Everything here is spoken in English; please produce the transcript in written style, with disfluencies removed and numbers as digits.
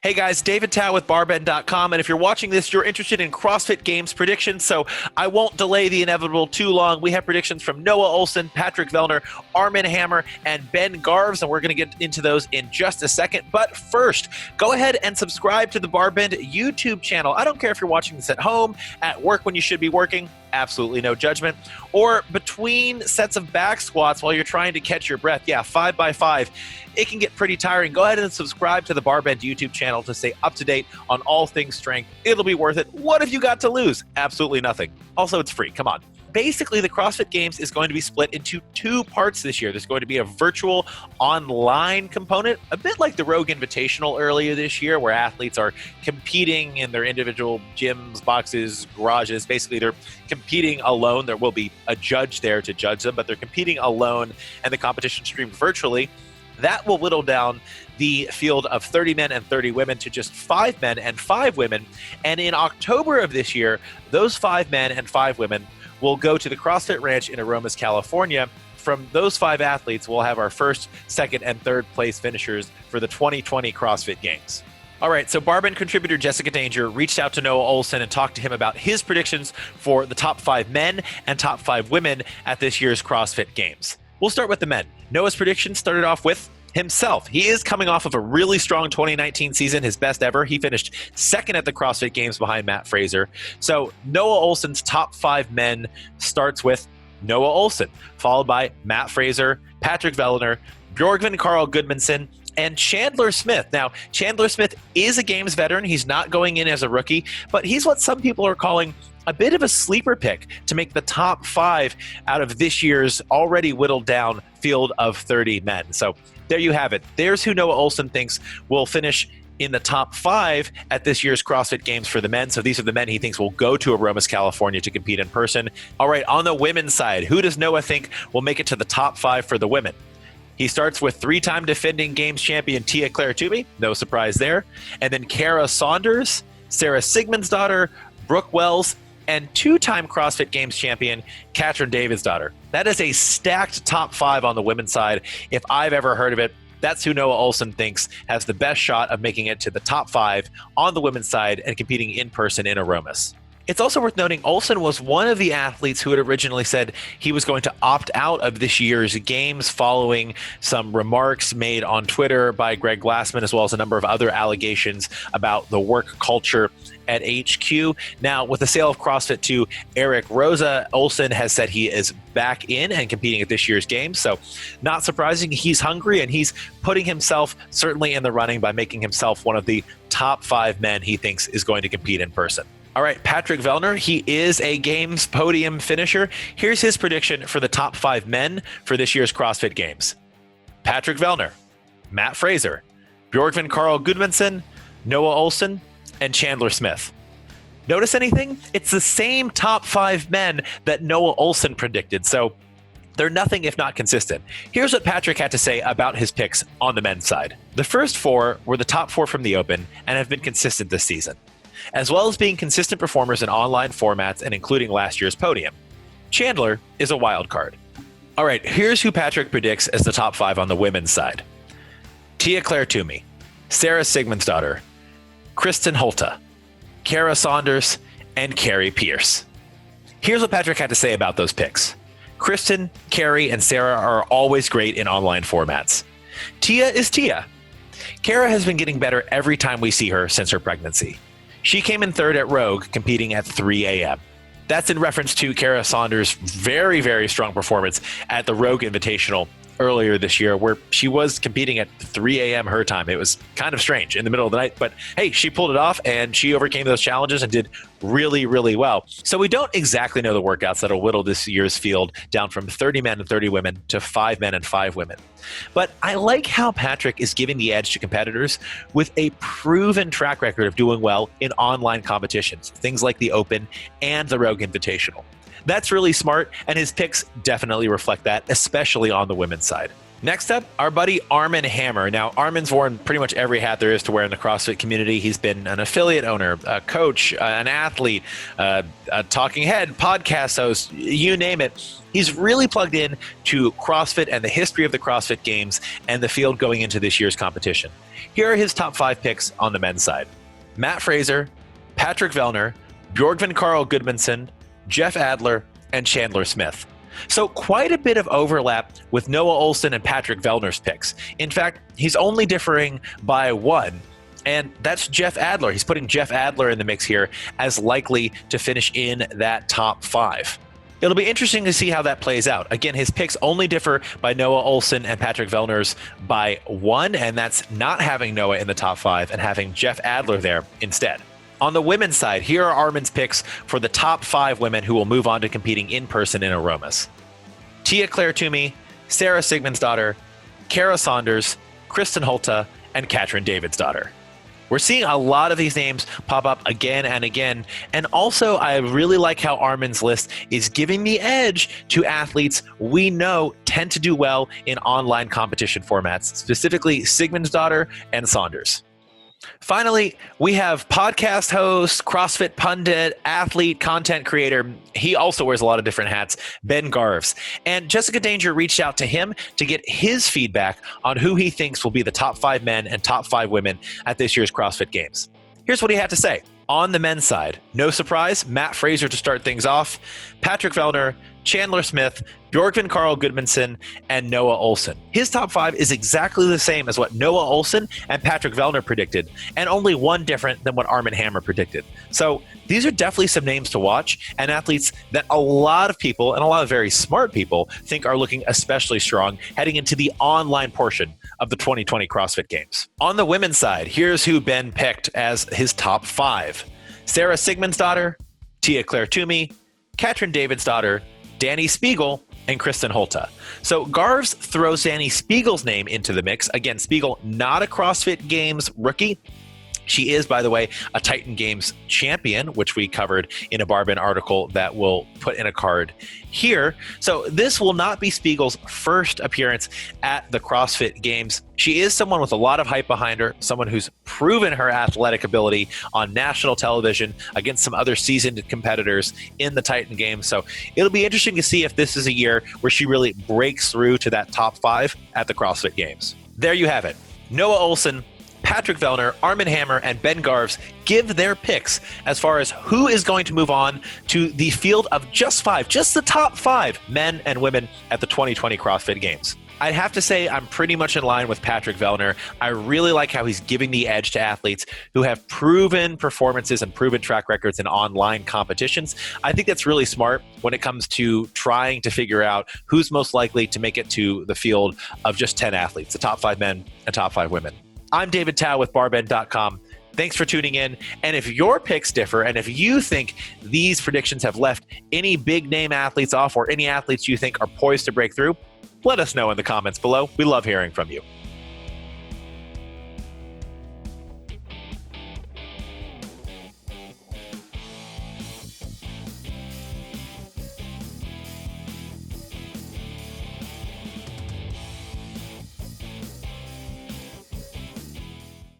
Hey guys, David Tao with BarBend.com, and if you're watching this, you're interested in CrossFit Games predictions, so I won't delay the inevitable too long. We have predictions from Noah Ohlsen, Patrick Vellner, Armen Hammer, and Ben Garves, and we're going to get into those in just a second. But first, go ahead and subscribe to the BarBend YouTube channel. I don't care if you're watching this at home, at work when you should be working, absolutely no judgment, or between sets of back squats while you're trying to catch your breath. Yeah, 5x5. It can get pretty tiring. Go ahead and subscribe to the BarBend YouTube channel to stay up to date on all things strength. It'll be worth it. What have you got to lose? Absolutely nothing. Also, it's free. Come on. Basically, the CrossFit Games is going to be split into two parts this year. There's going to be a virtual online component, a bit like the Rogue Invitational earlier this year, where athletes are competing in their individual gyms, boxes, garages. Basically, they're competing alone. There will be a judge there to judge them, but they're competing alone, and the competition streamed virtually. That will whittle down the field of 30 men and 30 women to just 5 men and 5 women. And in October of this year, those 5 men and 5 women will go to the CrossFit Ranch in Aromas, California. From those 5 athletes, we'll have our first, second, and third place finishers for the 2020 CrossFit Games. All right, so BarBend contributor Jessica Danger reached out to Noah Ohlsen and talked to him about his predictions for the top 5 men and top 5 women at this year's CrossFit Games. We'll start with the men. Noah's prediction started off with himself. He is coming off of a really strong 2019 season, his best ever. He finished second at the CrossFit Games behind Matt Fraser. So Noah Ohlsen's top 5 men starts with Noah Ohlsen, followed by Matt Fraser, Patrick Vellner, Bjorgvin Carl Gudmundsson, and Chandler Smith. Now, Chandler Smith is a Games veteran. He's not going in as a rookie, but he's what some people are calling a bit of a sleeper pick to make the top 5 out of this year's already whittled down field of 30 men. So there you have it. There's who Noah Ohlsen thinks will finish in the top 5 at this year's CrossFit Games for the men. So these are the men he thinks will go to Aromas, California to compete in person. All right, on the women's side, who does Noah think will make it to the top 5 for the women? He starts with 3-time defending Games champion Tia-Clair Toomey, no surprise there, and then Kara Saunders, Sarah Sigmundsdottir, Brooke Wells, and 2-time CrossFit Games champion Katrin Davidsdottir. That is a stacked top 5 on the women's side. If I've ever heard of it, that's who Noah Ohlsen thinks has the best shot of making it to the top 5 on the women's side and competing in person in Aromas. It's also worth noting Ohlsen was one of the athletes who had originally said he was going to opt out of this year's games following some remarks made on Twitter by Greg Glassman, as well as a number of other allegations about the work culture at HQ. Now, with the sale of CrossFit to Eric Rosa, Ohlsen has said he is back in and competing at this year's games. So not surprising, he's hungry and he's putting himself certainly in the running by making himself one of the top 5 men he thinks is going to compete in person. All right, Patrick Vellner, he is a Games podium finisher. Here's his prediction for the top 5 men for this year's CrossFit Games. Patrick Vellner, Matt Fraser, Bjorgvin Carl Gudmundsson, Noah Ohlsen, and Chandler Smith. Notice anything? It's the same top 5 men that Noah Ohlsen predicted, so they're nothing if not consistent. Here's what Patrick had to say about his picks on the men's side. The first 4 were the top 4 from the Open and have been consistent this season, as well as being consistent performers in online formats and including last year's podium. Chandler is a wild card. All right, here's who Patrick predicts as the top 5 on the women's side. Tia-Clair Toomey, Sarah Sigmundsdottir, Kristen Holta, Kara Saunders, and Carrie Pierce. Here's what Patrick had to say about those picks. Kristen, Carrie, and Sarah are always great in online formats. Tia is Tia. Kara has been getting better every time we see her since her pregnancy. She came in 3rd at Rogue, competing at 3 a.m. That's in reference to Kara Saunders' very, very strong performance at the Rogue Invitational earlier this year, where she was competing at 3 a.m. her time. It was kind of strange in the middle of the night, but hey, she pulled it off and she overcame those challenges and did really, really well. So we don't exactly know the workouts that'll whittle this year's field down from 30 men and 30 women to 5 men and 5 women. But I like how Patrick is giving the edge to competitors with a proven track record of doing well in online competitions, things like the Open and the Rogue Invitational. That's really smart, and his picks definitely reflect that, especially on the women's side. Next up, our buddy Armen Hammer. Now, Armen's worn pretty much every hat there is to wear in the CrossFit community. He's been an affiliate owner, a coach, an athlete, a talking head, podcast host, you name it. He's really plugged in to CrossFit and the history of the CrossFit Games and the field going into this year's competition. Here are his top 5 picks on the men's side. Matt Fraser, Patrick Vellner, Bjorgvin Karl Gudmundsson, Jeff Adler, and Chandler Smith. So quite a bit of overlap with Noah Ohlsen and Patrick Vellner's picks. In fact, he's only differing by one, and that's Jeff Adler. He's putting Jeff Adler in the mix here as likely to finish in that top 5. It'll be interesting to see how that plays out. Again, his picks only differ by Noah Ohlsen and Patrick Vellner's by 1, and that's not having Noah in the top 5 and having Jeff Adler there instead. On the women's side, here are Armen's picks for the top 5 women who will move on to competing in person in Aromas. Tia Claire Toomey, Sarah Sigmundsdottir, Kara Saunders, Kristen Holta, and Katrin Davidsdottir. We're seeing a lot of these names pop up again and again, and also I really like how Armen's list is giving the edge to athletes we know tend to do well in online competition formats, specifically Sigmundsdottir and Saunders. Finally, we have podcast host, CrossFit pundit, athlete, content creator. He also wears a lot of different hats, Ben Garves. And Jessica Danger reached out to him to get his feedback on who he thinks will be the top 5 men and top 5 women at this year's CrossFit Games. Here's what he had to say. On the men's side, no surprise, Matt Fraser to start things off, Patrick Vellner, Chandler Smith, Bjorgvin Karl Gudmundsson, and Noah Ohlsen. His top 5 is exactly the same as what Noah Ohlsen and Patrick Vellner predicted, and only one different than what Armen Hammer predicted. So these are definitely some names to watch, and athletes that a lot of people, and a lot of very smart people, think are looking especially strong heading into the online portion of the 2020 CrossFit Games. On the women's side, here's who Ben picked as his top 5. Sarah Sigmundsdottir, Tia Claire Toomey, Katrin Davidsdottir, Danny Spiegel, and Kristen Holta. So Garves throws Danny Spiegel's name into the mix. Again, Spiegel, not a CrossFit Games rookie. She is, by the way, a Titan Games champion, which we covered in a BarBend article that we'll put in a card here. So this will not be Spiegel's first appearance at the CrossFit Games. She is someone with a lot of hype behind her, someone who's proven her athletic ability on national television against some other seasoned competitors in the Titan Games. So it'll be interesting to see if this is a year where she really breaks through to that top 5 at the CrossFit Games. There you have it. Noah Ohlsen, Patrick Vellner, Armen Hammer, and Ben Garves give their picks as far as who is going to move on to the field of just 5, just the top 5 men and women at the 2020 CrossFit Games. I'd have to say I'm pretty much in line with Patrick Vellner. I really like how he's giving the edge to athletes who have proven performances and proven track records in online competitions. I think that's really smart when it comes to trying to figure out who's most likely to make it to the field of just 10 athletes, the top 5 men and top 5 women. I'm David Tao with BarBend.com. Thanks for tuning in. And if your picks differ, and if you think these predictions have left any big name athletes off or any athletes you think are poised to break through, let us know in the comments below. We love hearing from you.